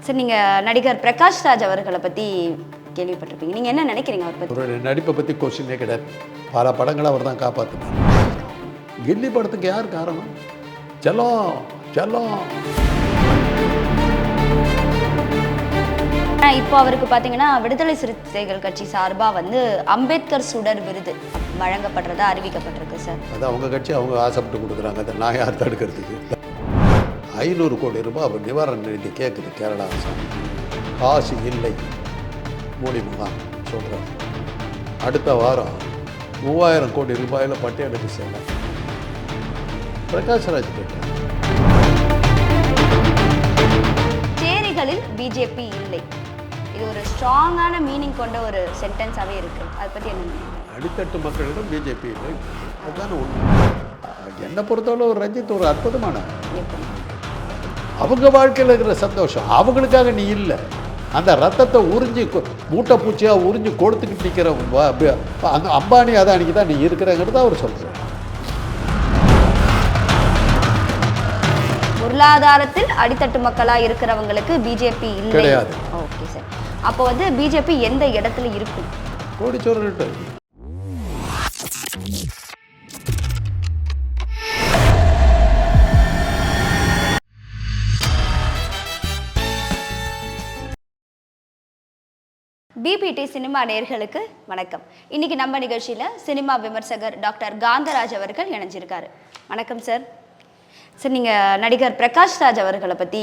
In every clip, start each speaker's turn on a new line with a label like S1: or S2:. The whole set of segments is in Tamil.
S1: சார் நீங்கள் நடிகர் பிரகாஷ் ராஜ் அவர்களை பற்றி கேள்விப்பட்டிருப்பீங்க. நீங்கள் என்ன நினைக்கிறீங்க அவர் பற்றி?
S2: அவருடைய நடிப்பை பற்றி கொஸ்டினே கிடையாது. பல படங்களை அவர் தான் காப்பாற்றினார். கில்லி படத்துக்கு யார் காரணம்? செல்லம் செல்லம்.
S1: இப்போ அவருக்கு பார்த்தீங்கன்னா விடுதலை சிறுத்தைகள் கட்சி சார்பாக வந்து அம்பேத்கர் சுடர் விருது வழங்கப்படுறதா அறிவிக்கப்பட்டிருக்கு சார்.
S2: அது அவங்க கட்சி அவங்க ஆசைப்பட்டு கொடுக்குறாங்க. அதை நான் யார் தடுக்கிறதுக்கு? 500 கோடி ரூபாய் அவர் நிவாரண நிதி கேட்குது கேரளா அரசாங்கம். காசு இல்லை. மோடி முகாம் சொல்கிறார். அடுத்த வாரம் 3000 கோடி ரூபாயில் பட்டியலுக்கு சேலை. பிரகாஷ் ராஜ் கேட்டார்.
S1: சேரிகளில் பிஜேபி இல்லை. இது ஒரு ஸ்ட்ராங்கான மீனிங் கொண்ட ஒரு சென்டென்ஸாகவே இருக்குது. அதை பற்றி என்ன?
S2: அடித்தட்டு மக்களிடம் பிஜேபி இல்லை. அதுதானே உண்மை. என்னை பொறுத்தவரை ஒரு ரஞ்சித் ஒரு அற்புதமான அவங்க வாழ்க்கையில் இருக்கிற சந்தோஷம். அவங்களுக்காக நீ இல்லை. அந்த ரத்தத்தை உறிஞ்சி மூட்டை பூச்சியாக உறிஞ்சி கொடுத்துக்கிட்டு நிற்கிற அந்த அம்பானி அதானிக்கு தான் நீ இருக்கிறங்கிறத அவர் சொல்கிறார்.
S1: பொருளாதாரத்தில் அடித்தட்டு மக்களாக இருக்கிறவங்களுக்கு பிஜேபி இல்லை
S2: கிடையாது.
S1: Okay sir. அப்போ வந்து பிஜேபி எந்த இடத்துல இருக்கும்?
S2: கோடிச்சோரர்கிட்ட.
S1: பிபிடி சினிமா நேயர்களுக்கு வணக்கம். இன்னைக்கு நம்ம நிகழ்ச்சியில் சினிமா விமர்சகர் டாக்டர் காந்தராஜ் அவர்கள் இணைஞ்சிருக்காரு. வணக்கம் சார். சார், நீங்கள் நடிகர் பிரகாஷ் ராஜ் அவர்களை பற்றி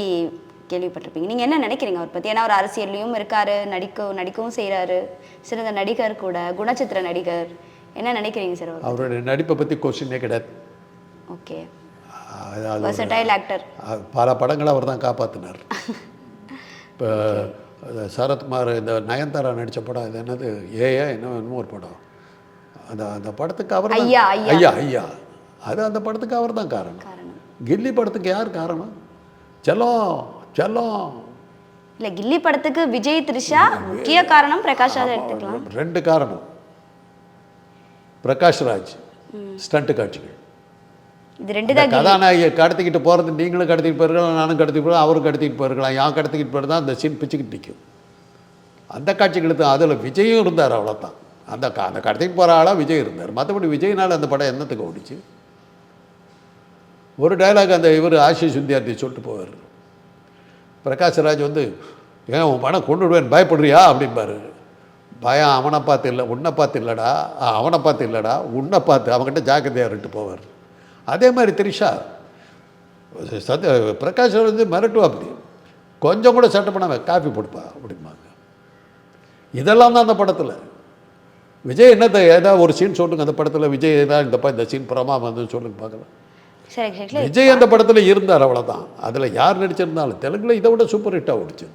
S1: கேள்விப்பட்டிருப்பீங்க. நீங்கள் என்ன நினைக்கிறீங்க அவர் பற்றி? ஏன்னா அவர் அரசியல்லையும் இருக்கார், நடிக்கவும் செய்கிறாரு, சிறந்த நடிகர் கூட, குணச்சித்திர நடிகர். என்ன நினைக்கிறீங்க சார்
S2: அவருடைய நடிப்பை பற்றி கொஸ்டினே கிடையாது.
S1: ஓகே. Versatile actor.
S2: பல படங்களை அவர் தான் காப்பாற்றினார். இப்போ சரத்குமார் இந்த நயன்தாரா நடித்த படம் இது என்னது இன்னும் ஒரு படம். அந்த படத்துக்கு அவர்
S1: ஐயா
S2: ஐயா ஐயா அது அந்த படத்துக்கு அவர் தான் காரணம். கில்லி படத்துக்கு யார் காரணம்? செல்லம் செல்லம்.
S1: இல்லை, கில்லி படத்துக்கு விஜய் த்ரிஷா முக்கிய காரணம். பிரகாஷ் ராஜ் எடுத்துக்கலாம்.
S2: 2 காரணம். பிரகாஷ் ராஜ் ஸ்டண்ட் காட்சிகள்.
S1: இது 2 தான்.
S2: கதாநாயகியை கடத்திக்கிட்டு போகிறது நீங்களும் கடத்திக்கிட்டு போயிருக்கலாம், நானும் கடத்திட்டு போயிருக்கலாம், அவரும் கடத்திக்கிட்டு போயிருக்கலாம். யான் கடத்திக்கிட்டு போயிட்டு தான் அந்த சீன் பிச்சுக்கிட்டு நிற்கும். அந்த காட்சிகளுக்கு அதில் விஜயும் இருந்தார். அவ்வளோதான். அந்த கடத்திக்கிட்டு போகிற ஆளாக விஜய் இருந்தார். மற்றபடி விஜய்னால் அந்த படம் என்னத்துக்கு ஓடிச்சு? ஒரு டைலாக் அந்த இவர் ஆஷிஷ் வித்யார்த்தி சொல்லிட்டு போவார். பிரகாஷ்ராஜ் வந்து ஏன் உன் படம் கொண்டு விடுவேன் பயப்படுறியா அப்படின்பாரு. பயம் அவனை பார்த்து இல்லை, உன்னை பார்த்து இல்லைடா, அவனை பார்த்து இல்லைடா, உன்னை பார்த்து அவங்ககிட்ட ஜாக்கிரதையாக இருட்டு போவார். அதே மாதிரி த்ரிஷா பிரகாஷ் வந்து மிரட்டுவா. அப்படி கொஞ்சம் கூட சட்டை பண்ணாமல் காஃபி போடுப்பா அப்படிம்பாங்க. இதெல்லாம் தான் அந்த படத்தில். விஜய் என்னத்தை ஏதாவது ஒரு சீன் சொல்லுங்க அந்த படத்தில். விஜய் தான் இந்த சீன் பிரமா வந்து சொல்லுங்க பார்க்கலாம். விஜய் அந்த படத்தில் இருந்தார், அவ்வளோதான். அதில் யார் நடிச்சிருந்தாலும் தெலுங்கில் இதை விட சூப்பர் ஹிட்டாக ஓடிச்சு.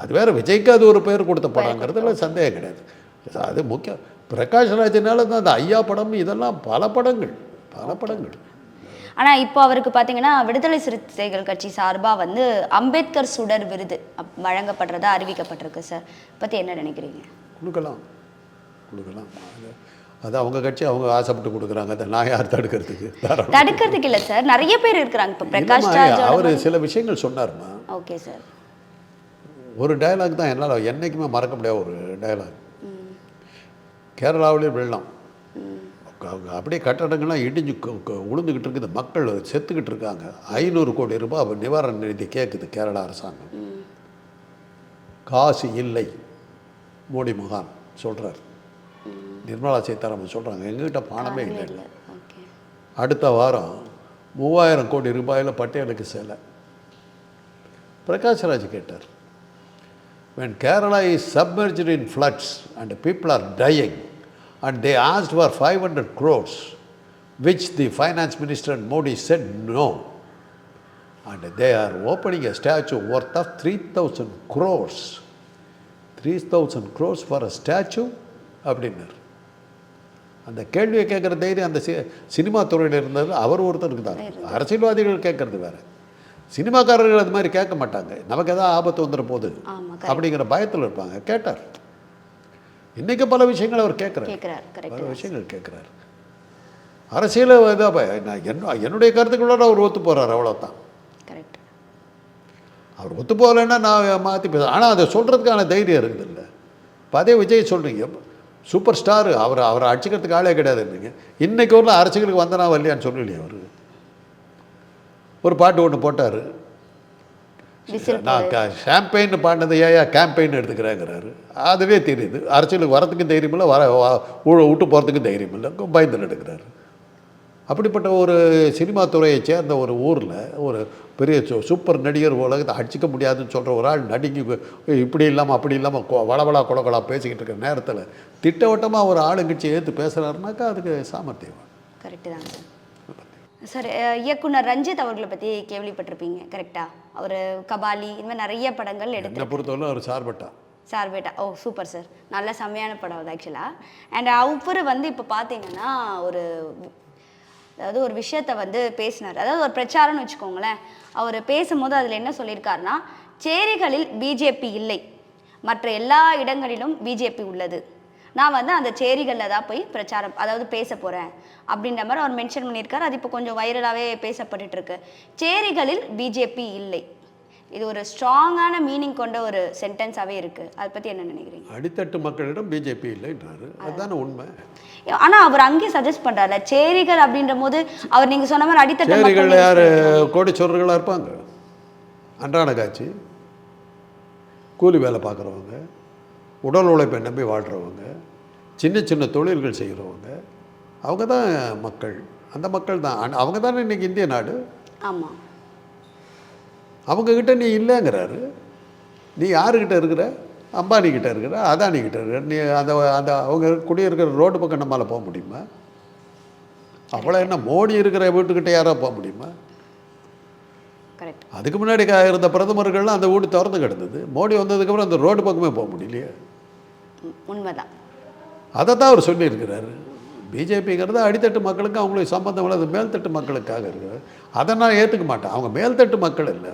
S2: அது வேறு, விஜய்க்கு அது ஒரு பேர் கொடுத்த படங்கிறதுல சந்தேகம் கிடையாது. அது முக்கியம். பிரகாஷ் ராஜினால தான் அந்த ஐயா படம், இதெல்லாம் பல படங்கள்.
S1: ஆனால் இப்போ அவருக்கு பார்த்தீங்கன்னா விடுதலை சிறுத்தைகள் கட்சி சார்பாக வந்து அம்பேத்கர் சுடர் விருது வழங்கப்படுறதா அறிவிக்கப்பட்டிருக்கு சார். பற்றி என்ன நினைக்கிறீங்க?
S2: கொடுக்கலாம். அது அவங்க கட்சி அவங்க ஆசைப்பட்டு கொடுக்குறாங்க. அதை நான் யார் தடுக்கிறதுக்கு?
S1: தடுக்கிறதுக்கு இல்லை சார், நிறைய பேர் இருக்கிறாங்க. இப்போ பிரகாஷ் ராஜ்
S2: அவர் சில விஷயங்கள் சொன்னார்மா.
S1: Okay sir.
S2: ஒரு டயலாக் தான் என்னால் என்றைக்குமே மறக்க முடியாத ஒரு டயலாக். கேரளாவிலே வெள்ளம், அப்படியே கட்டடங்கள்லாம் இடிஞ்சு உளுந்துக்கிட்டு இருக்குது, மக்கள் செத்துக்கிட்டு இருக்காங்க. 500 கோடி ரூபாய் நிவாரண நிதி கேட்குது கேரளா அரசாங்கம். காசு இல்லை. மோடி முகாம் சொல்கிறார். நிர்மலா சீதாராமன் சொல்கிறாங்க எங்ககிட்ட பணமே இல்லை. அடுத்த வாரம் 3000 கோடி ரூபாயில் பட்டியலுக்கு சேலை. பிரகாஷ் ராஜ் கேட்டார். When Kerala is submerged in floods and people are dying and they asked for 500 crores, which the finance minister and Modi said no, and they are opening a statue worth of 3,000 crores. 3,000 crores for a statue அப்படின்னார். அந்த கேள்வியை கேட்குற தைரியம் அந்த சினிமா துறையில் இருந்தது அவர் ஒருத்தருக்கு தான். அரசியல்வாதிகள் கேட்குறது வேறு, சினிமாக்காரர்கள் அது மாதிரி கேட்க மாட்டாங்க. நமக்கு எதாவது ஆபத்து வந்துட போகுது அப்படிங்கிற பயத்தில் இருப்பாங்க. கேட்டார். இன்றைக்கி பல விஷயங்கள் அவர் கேட்குறார். அரசியல் என்னுடைய கருத்துக்களோட அவர் ஒத்து போகிறார், அவ்வளோதான். அவர் ஒத்து போகலைன்னா நான் மாற்றி பேசுகிறேன். ஆனால் அதை சொல்கிறதுக்கான தைரியம் இருக்குது இல்லை. இப்போ அதே விஜய் சொல்கிறீங்க, சூப்பர் ஸ்டார், அவரை அடிச்சுக்கிறதுக்கு ஆளே கிடையாதுன்றீங்க. இன்றைக்கி ஊரில் அரசியலுக்கு வந்தனா வரலையான்னு சொல்லலையே. அவர் ஒரு பாட்டு ஒன்று போட்டார், நான் ஷாம்பெயின் பாடினது ஏயா கேம்பெயின் எடுத்துக்கிறேங்கிறாரு. அதுவே தெரியுது அரசியலுக்கு வரத்துக்கும் தைரியம் இல்லை, விட்டு போகிறதுக்கும் தைரியம் இல்லை, பயந்து எடுக்கிறாரு. அப்படிப்பட்ட ஒரு சினிமா துறையை சேர்ந்த ஒரு ஊரில் ஒரு பெரிய சூப்பர் நடிகர் உலகத்தை அடிச்சிக்க முடியாதுன்னு சொல்கிற ஒரு ஆள் நடிகை இப்படி இல்லாமல் அப்படி இல்லாமல் வளவளா கொலகொலா பேசிக்கிட்டு இருக்கிற நேரத்தில் திட்டவட்டமாக ஒரு ஆளுங்கட்சி ஏற்று பேசுகிறாருனாக்கா அதுக்கு சாமர்த்தியம்.
S1: கரெக்டு தான் சார். இயக்குனர் ரஞ்சித் அவர்களை பற்றி கேள்விப்பட்டிருப்பீங்க, கரெக்டாக? அவர் கபாலி இந்த மாதிரி நிறைய படங்கள் எடுத்து
S2: பொறுத்தவரை அவர்
S1: சார்பேட்டா. ஓ சூப்பர் சார், நல்ல செம்மையான படம் அது ஆக்சுவலாக. அண்ட் அவர் இப்போ பார்த்தீங்கன்னா ஒரு விஷயத்தை பேசினார், அதாவது ஒரு பிரச்சாரம்னு வச்சுக்கோங்களேன். அவர் பேசும்போது அதில் என்ன சொல்லியிருக்காருன்னா, சேரிகளில் பிஜேபி இல்லை, மற்ற எல்லா இடங்களிலும் பிஜேபி உள்ளது, நான் அந்த சேரிகளில் தான் போய் பிரச்சாரம் அதாவது பேச போகிறேன் அப்படின்ற மாதிரி அவர் மென்ஷன் பண்ணியிருக்காரு. அது இப்போ கொஞ்சம் வைரலாகவே பேசப்பட்டு இருக்கு. சேரிகளில் பிஜேபி இல்லை, இது ஒரு ஸ்ட்ராங்கான மீனிங் கொண்ட ஒரு சென்டென்ஸாகவே இருக்குது. அதை பற்றி என்ன நினைக்கிறீங்க?
S2: அடித்தட்டு மக்களிடம் பிஜேபி இல்லைன்றாரு, அதுதானே உண்மை.
S1: ஆனால் அவர் அங்கேயே சஜஸ்ட் பண்ணுறாருல சேரிகள் அப்படின்ற போது, அவர் நீங்கள் சொன்ன மாதிரி அடித்தட்டு
S2: சேரிகள் யார்? கோடீஸ்வரர்களாக இருப்பாங்க, அன்றாட காட்சி, கூலி வேலை பார்க்குறவங்க, உடல் உழைப்பை நம்பி வாழ்கிறவங்க, சின்ன சின்ன தொழில்கள் செய்கிறவங்க, அவங்க தான் மக்கள். அந்த மக்கள் தான் அவங்க தானே இன்றைக்கி இந்திய நாடு.
S1: ஆமாம்,
S2: அவங்கக்கிட்ட நீ இல்லைங்கிறாரு. நீ யாருக்கிட்ட இருக்கிற? அம்பானிக்கிட்ட இருக்கிற, அதானிக்கிட்ட இருக்கிற. நீ அந்த அந்த அவங்க குடியிருக்கிற ரோடு பக்கம் நம்மளால் போக முடியுமா? அவ்வளோ என்ன மோடி இருக்கிற வீட்டுக்கிட்ட யாரோ போக முடியுமா? அதுக்கு முன்னாடி இருந்த பிரதமர்கள்லாம் அந்த வீடு திறந்து கிடந்தது. மோடி வந்ததுக்கப்புறம் அந்த ரோடு பக்கமே போக முடியலையே.
S1: உண்மைதான்.
S2: அதை தான் அவர் சொல்லியிருக்கிறாரு. பிஜேபிங்கிறது அடித்தட்டு மக்களுக்கு அவங்களுக்கு சம்பந்தம் இல்லை, அது மேல்தட்டு மக்களுக்காக இருக்குது. அதை நான் ஏற்றுக்க மாட்டேன். அவங்க மேல்தட்டு மக்கள் இல்லை,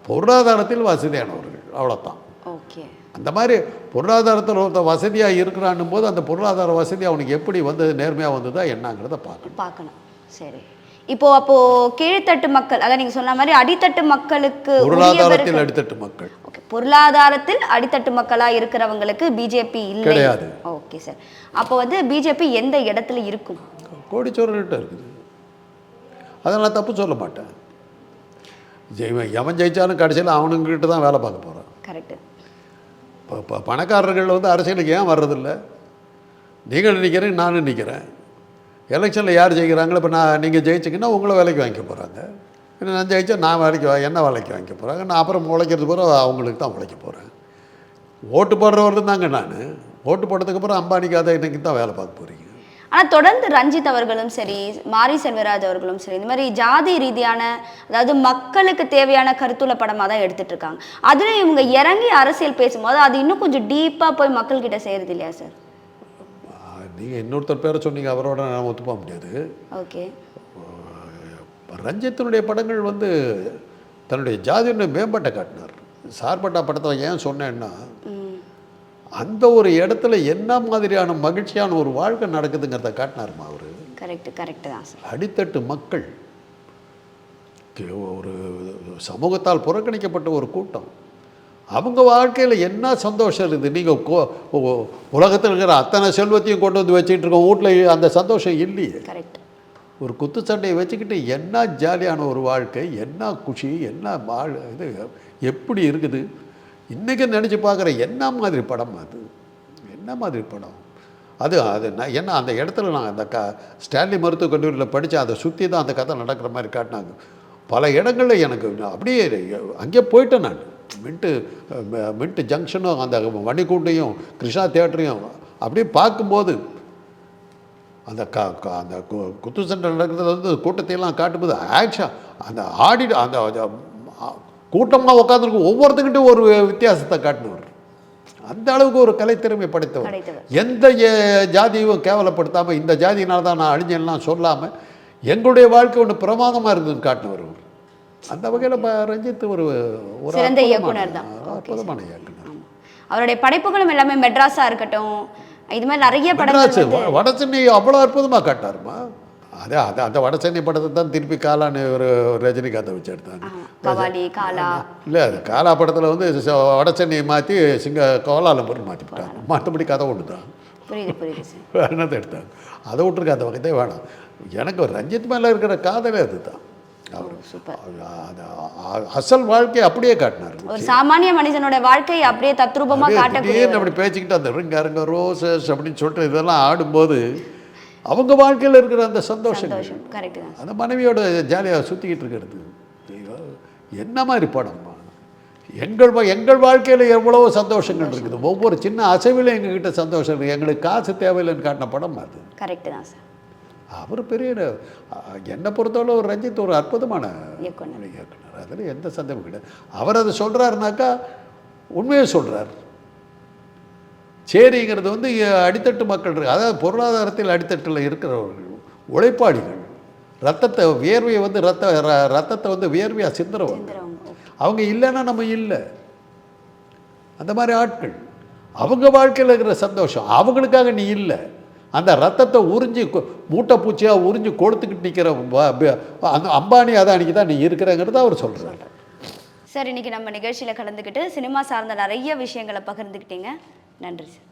S2: பொருளாதாரத்தில் வசதியானவர்கள், அவ்வளோதான்.
S1: ஓகே,
S2: அந்த மாதிரி பொருளாதாரத்தில் ஒருத்தர் வசதியாக இருக்கிறான்னும் போது அந்த பொருளாதார வசதி அவனுக்கு எப்படி வந்தது, நேர்மையாக வந்ததா என்னங்கிறத பார்க்கணும்.
S1: சரி, அப்போ கீழ்த்தட்டு மக்கள், அதான் நீங்க சொன்ன மாதிரி அடித்தட்டு மக்களுக்கு,
S2: பொருளாதாரத்தில் அடித்தட்டு மக்கள்,
S1: பொருளாதாரத்தில் அடித்தட்டு மக்களா இருக்கிறவங்களுக்கு பிஜேபி இல்லை,
S2: கிடையாது.
S1: Okay sir. அப்போ பிஜேபி எந்த இடத்துல இருக்கும்?
S2: கோடீஸ்வரர்கிட்ட இருக்குது. அதை நான் தப்பு சொல்ல மாட்டேன். எவன் ஜெயிச்சாலும் கடைசியில் அவனுங்கிட்ட தான் வேலை பார்க்க போகிறான்.
S1: கரெக்டு.
S2: இப்போ பணக்காரர்கள் அரசியலுக்கு ஏன் வர்றதில்ல? நீங்கள் நினைக்கிறேன், நானும் நிற்கிறேன். எலெக்ஷனில் யார் ஜெயிக்கிறாங்களோ, இப்போ நீங்கள் ஜெயிச்சிங்கன்னா உங்களை வேலைக்கு வாங்கிக்க போகிறாங்க. இன்னும் நான் ஜெயிச்சா நான் என்ன வேலைக்கு வாங்கிக்க போகிறாங்க. நான் அப்புறம் உழைக்கிறது போகிற அவங்களுக்கு தான் உழைக்க போகிறேன். ஓட்டு போடுறவர்கள் தாங்க நான். ஓட்டு போட்டதுக்கப்புறம் அம்பானிக்கு அதை இன்றைக்கி தான் வேலை பார்க்க போகிறீங்க.
S1: ஆனால் தொடர்ந்து ரஞ்சித் அவர்களும் சரி, மாரி செல்வராஜ் அவர்களும் சரி, இந்த மாதிரி ஜாதி ரீதியான, அதாவது மக்களுக்கு தேவையான கருத்துள்ள படமாக தான் எடுத்துகிட்டு இருக்காங்க. அதில் இவங்க இறங்கி அரசியல் பேசும்போது அது இன்னும் கொஞ்சம் டீப்பாக போய் மக்கள்கிட்ட செய்கிறது இல்லையா சார்?
S2: நீங்கள் இன்னொருத்தர் பேரை சொன்னீங்க, அவரோட நான் ஒத்துப்போக முடியாது.
S1: ஓகே,
S2: ரஞ்சித்தினுடைய படங்கள் தன்னுடைய ஜாதியினுடைய மேம்பாட்டை காட்டினார். சார்பட்டா படத்தை ஏன் சொன்னேன்னா, அந்த ஒரு இடத்துல என்ன மாதிரியான மகிழ்ச்சியான ஒரு வாழ்க்கை நடக்குதுங்கிறத காட்டினாருமா அவர்.
S1: கரெக்ட் தான் சார்.
S2: அடித்தட்டு மக்கள், ஒரு சமூகத்தால் புறக்கணிக்கப்பட்ட ஒரு கூட்டம், அவங்க வாழ்க்கையில் என்ன சந்தோஷம் இருக்குது? நீங்கள் உலகத்தில் இருக்கிற அத்தனை செல்வத்தையும் கொண்டு வந்து வச்சுக்கிட்டு இருக்கோம், வீட்டில் அந்த சந்தோஷம் இல்லையே.
S1: கரெக்ட்.
S2: ஒரு குத்துச்சண்டையை வச்சுக்கிட்டு என்ன ஜாலியான ஒரு வாழ்க்கை, என்ன குஷி, என்ன இது எப்படி இருக்குது? இன்றைக்கி நினச்சி பார்க்குற என்ன மாதிரி படம் அது, என்ன மாதிரி படம் அது. நான் என்ன அந்த இடத்துல நான் அந்த ஸ்டான்லி மருத்துவக் கல்லூரியில் படித்து அதை சுற்றி தான் அந்த கதை நடக்கிற மாதிரி காட்டினாங்க. பல இடங்களில் எனக்கு அப்படியே அங்கேயே போயிட்டேன் நான். மின்ட்டு ஜங்ஷனும் அந்த மணிக்கூண்டையும் கிருஷ்ணா தியேட்டரையும் அப்படியே பார்க்கும்போது அந்த அந்த குத்து சண்டை நடக்கிறது கூட்டத்தையெல்லாம் காட்டும்போது ஆக்ஷன் அந்த அந்த கூட்டமாக உட்காந்துருக்கு, ஒவ்வொருத்தங்கிட்டும் ஒரு வித்தியாசத்தை காட்டினவர். அந்த அளவுக்கு ஒரு கலைத்திறமை படைத்தவர். எந்த ஜாதியும் கேவலப்படுத்தாமல், இந்த ஜாதியினால தான் நான் அழிஞ்சேன்லாம் சொல்லாமல் எங்களுடைய வாழ்க்கை ஒன்று பிரமாதமாக இருந்ததுன்னு காட்டினவர். அந்த வகையில் ரஞ்சித் ஒரு
S1: சிறந்த இயக்குனர் தான்,
S2: அற்புதமான இயக்குனர்.
S1: அவருடைய படைப்புகளும் எல்லாமே மெட்ராஸாக இருக்கட்டும், இது மாதிரி நிறைய படங்கள்
S2: வட சென்னை அவ்வளோ அற்புதமாக காட்டாருமா. அது அது அந்த வட சென்னை படத்தை தான் திருப்பி காலான்னு ஒரு ரஜினிகாந்தை வச்சு எடுத்தாங்க.
S1: கபாலி காலா.
S2: இல்லை, அது காலா படத்தில் வந்து வட சென்னையை மாற்றி கோலாலம்பூர் மாற்றிவிட்டாங்க. மற்றபடி கதை ஒன்று தான்.
S1: புரியுது புரியுது சார்.
S2: என்னத்தை எடுத்தாங்க, அதை விட்டுருக்க, அந்த வகையே வேணாம். எனக்கு ரஞ்சித் மேலே இருக்கிற காதலே அதுதான். அவர்
S1: சூப்பர்.
S2: அசல் வாழ்க்கையை அப்படியே காட்டினார்.
S1: ஒரு சாமானிய மனிதனோட வாழ்க்கையை அப்படியே தத்ரூபமா காட்டக்கூடிய
S2: அப்படி பேசிக்கிட்டு அந்த ரிங்க அருங்க ரோசஸ் அப்படின்னு சொல்லிட்டு இதெல்லாம் ஆடும்போது அவங்க வாழ்க்கையில் இருக்கிற அந்த சந்தோஷம்,
S1: கரெக்ட் தான்.
S2: அந்த மனைவியோட ஜாலியாக சுற்றிக்கிட்டு இருக்கிறது, என்ன மாதிரி படம். எங்கள் வாழ்க்கையில் எவ்வளவோ சந்தோஷங்கள் இருக்குது. ஒவ்வொரு சின்ன அசைவிலும் எங்ககிட்ட சந்தோஷம் இருக்குது. எங்களுக்கு காசு தேவையில்லைன்னு காட்டின படம் அது.
S1: கரெக்ட் தான் சார்.
S2: அவர் பெரிய, என்னை பொறுத்தவரை ஒரு ரஞ்சித் ஒரு அற்புதமான
S1: இயக்குனர்.
S2: அதில் எந்த சந்தேகமும் கிடையாது. அவர் அதை சொல்கிறாருனாக்கா உண்மையை சொல்கிறார். சேரிங்கிறது வந்து அடித்தட்டு மக்கள், அதாவது பொருளாதாரத்தில் அடித்தட்டில் இருக்கிறவர்கள், உழைப்பாளிகள், ரத்தத்தை வியர்வையை வந்து ரத்தத்தை வந்து வியர்வையாக சிந்துறவங்க. அவங்க இல்லைன்னா நம்ம இல்லை. அந்த மாதிரி ஆட்கள் அவங்க வாழ்க்கையில் இருக்கிற சந்தோஷம். அவங்களுக்காக நீ இல்லை, அந்த ரத்தத்தை உறிஞ்சி மூட்டை பூச்சியாக உறிஞ்சி கொடுத்துக்கிட்டு நிற்கிற அந்த அம்பானி அதானிக்கு தான் நீ இருக்கிறங்கிறத அவர் சொல்கிறார்.
S1: சார், இன்னைக்கு நம்ம நிகழ்ச்சியில் கலந்துக்கிட்டு சினிமா சார்ந்த நிறைய விஷயங்களை பகிர்ந்துக்கிட்டீங்க. நன்றி சார்.